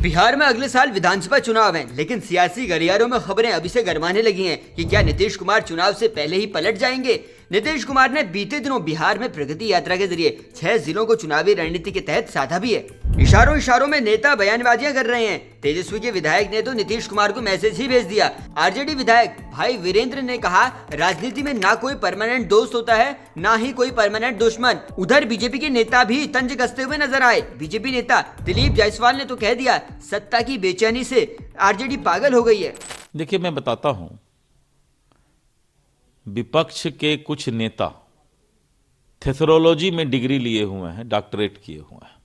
बिहार में अगले साल विधानसभा चुनाव हैं, लेकिन सियासी गलियारों में खबरें अभी से गरमाने लगी हैं कि क्या नीतीश कुमार चुनाव से पहले ही पलट जाएंगे। नीतीश कुमार ने बीते दिनों बिहार में प्रगति यात्रा के जरिए 6 जिलों को चुनावी रणनीति के तहत साधा भी है। इशारों में नेता बयानबाजियां कर रहे हैं। तेजस्वी के विधायक ने तो नीतीश कुमार को मैसेज ही भेज दिया। आरजेडी विधायक भाई वीरेंद्र ने कहा, राजनीति में ना कोई परमानेंट दोस्त होता है, ना ही कोई परमानेंट दुश्मन। उधर बीजेपी के नेता भी तंज कसते हुए नजर आए। बीजेपी नेता दिलीप जायसवाल ने तो कह दिया, सत्ता की बेचैनी से आरजेडी पागल हो गई है। देखिए, मैं बताता हूं, विपक्ष के कुछ नेता थेथरोलॉजी में डिग्री लिए हुए हैं, डॉक्टरेट किए हुए हैं,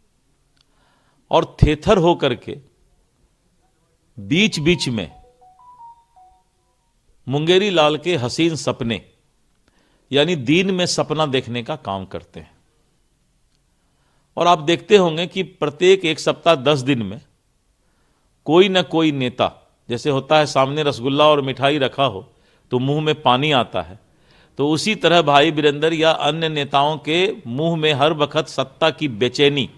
और थेथर होकर के बीच बीच में मुंगेरी लाल के हसीन सपने यानी दिन में सपना देखने का काम करते हैं। और आप देखते होंगे कि प्रत्येक एक सप्ताह 10 दिन में कोई न कोई नेता, जैसे होता है सामने रसगुल्ला और मिठाई रखा हो तो मुंह में पानी आता है, तो उसी तरह भाई वीरेंद्र या अन्य नेताओं के मुंह में हर वक्त सत्ता की बेचैनी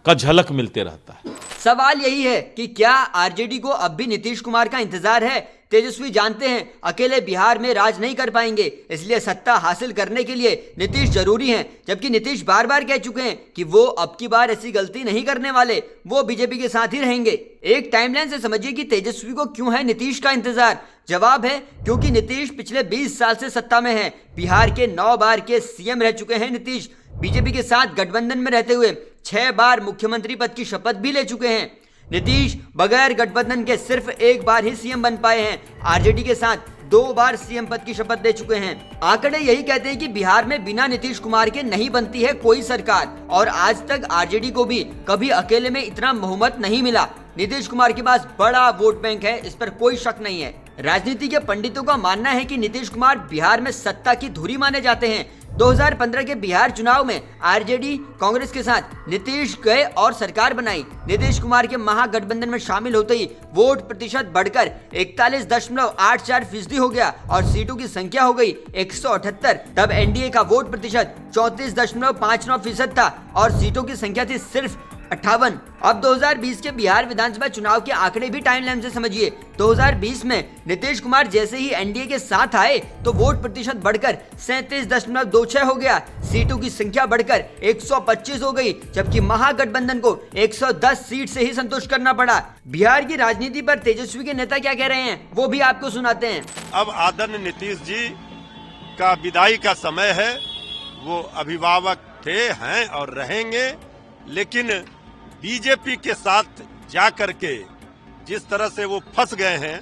का झलक मिलते रहता है। सवाल यही है कि क्या आरजेडी को अब भी नीतीश कुमार का इंतजार है। तेजस्वी जानते हैं अकेले बिहार में राज नहीं कर पाएंगे, इसलिए सत्ता हासिल करने के लिए नीतीश जरूरी हैं। जबकि नीतीश बार बार कह चुके हैं कि वो अब की बार ऐसी गलती नहीं करने वाले, वो बीजेपी के साथ ही रहेंगे। एक टाइमलाइन से समझिए कि तेजस्वी को क्यों है नीतीश का इंतजार। जवाब है क्योंकि नीतीश पिछले 20 साल से सत्ता में है। बिहार के 9 बार के सीएम रह चुके हैं नीतीश। बीजेपी के साथ गठबंधन में रहते हुए 6 बार मुख्यमंत्री पद की शपथ भी ले चुके हैं। नीतीश बगैर गठबंधन के सिर्फ 1 बार ही सीएम बन पाए हैं। आरजेडी के साथ 2 बार सीएम पद की शपथ ले चुके हैं। आंकड़े यही कहते हैं कि बिहार में बिना नीतीश कुमार के नहीं बनती है कोई सरकार, और आज तक आरजेडी को भी कभी अकेले में इतना बहुमत नहीं मिला। नीतीश कुमार के पास बड़ा वोट बैंक है, इस पर कोई शक नहीं है। राजनीति के पंडितों का मानना है कि नीतीश कुमार बिहार में सत्ता की धुरी माने जाते हैं। 2015 के बिहार चुनाव में आरजेडी कांग्रेस के साथ नीतीश गए और सरकार बनाई। नीतीश कुमार के महागठबंधन में शामिल होते ही वोट प्रतिशत बढ़कर 41.84% हो गया और सीटों की संख्या हो गई 178। तब एनडीए का वोट प्रतिशत 34.59% था और सीटों की संख्या थी सिर्फ 58। अब 2020 के बिहार विधानसभा चुनाव के आंकड़े भी टाइमलाइन से समझिए। 2020 में नीतीश कुमार जैसे ही एनडीए के साथ आए तो वोट प्रतिशत बढ़कर 37.26 हो गया, सीटों की संख्या बढ़कर 125 हो गई, जबकि महागठबंधन को 110 सीट से ही संतुष्ट करना पड़ा। बिहार की राजनीति पर तेजस्वी के नेता क्या कह रहे हैं वो भी आपको सुनाते हैं। अब आदरणीय नीतीश जी का विदाई का समय है। वो अभिभावक थे, हैं और रहेंगे, लेकिन बीजेपी के साथ जाकर के जिस तरह से वो फंस गए हैं,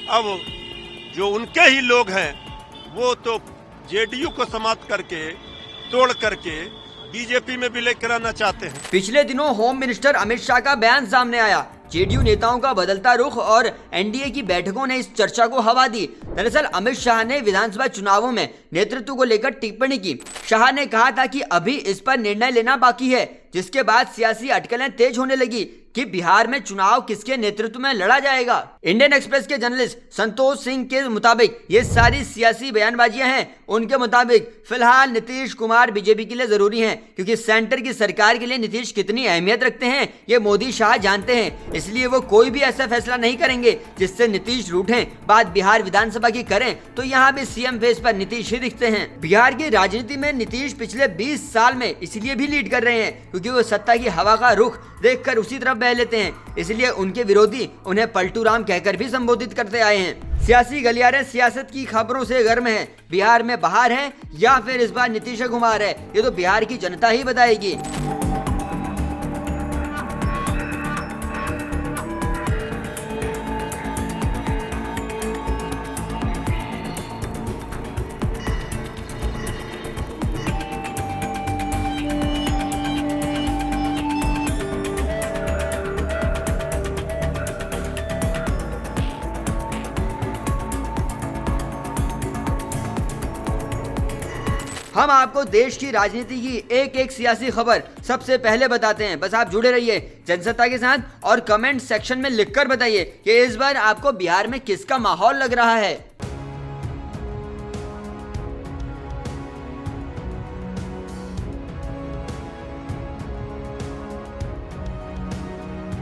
अब जो उनके ही लोग हैं वो तो जेडीयू को समाप्त करके तोड़ करके बीजेपी में विलय कराना चाहते हैं। पिछले दिनों होम मिनिस्टर अमित शाह का बयान सामने आया। जेडीयू नेताओं का बदलता रुख और एनडीए की बैठकों ने इस चर्चा को हवा दी। दरअसल अमित शाह ने विधानसभा चुनावों में नेतृत्व को लेकर टिप्पणी की। शाह ने कहा था कि अभी इस पर निर्णय लेना बाकी है, जिसके बाद सियासी अटकलें तेज होने लगी कि बिहार में चुनाव किसके नेतृत्व में लड़ा जाएगा। इंडियन एक्सप्रेस के जर्नलिस्ट संतोष सिंह के मुताबिक ये सारी सियासी बयानबाजियां हैं। उनके मुताबिक फिलहाल नीतीश कुमार बीजेपी के लिए जरूरी हैं, क्योंकि सेंटर की सरकार के लिए नीतीश कितनी अहमियत रखते हैं ये मोदी शाह जानते हैं। इसलिए वो कोई भी ऐसा फैसला नहीं करेंगे जिससे नीतीश रूठें। बात बिहार विधानसभा की करें तो यहाँ भी सीएम फेस पर नीतीश ही दिखते हैं। बिहार की राजनीति में नीतीश पिछले 20 साल में इसलिए भी लीड कर रहे हैं क्योंकि वो सत्ता की हवा का रुख देखकर उसी तरफ बह लेते हैं। इसलिए उनके विरोधी उन्हें पलटू राम कहकर भी संबोधित करते आए हैं। सियासी गलियारे सियासत की खबरों से गर्म हैं। बिहार में बहार है या फिर इस बार नीतीश कुमार है, ये तो बिहार की जनता ही बताएगी। हम आपको देश की राजनीति की एक एक सियासी खबर सबसे पहले बताते हैं। बस आप जुड़े रहिए जनसत्ता के साथ और कमेंट सेक्शन में लिखकर बताइए कि इस बार आपको बिहार में किसका माहौल लग रहा है।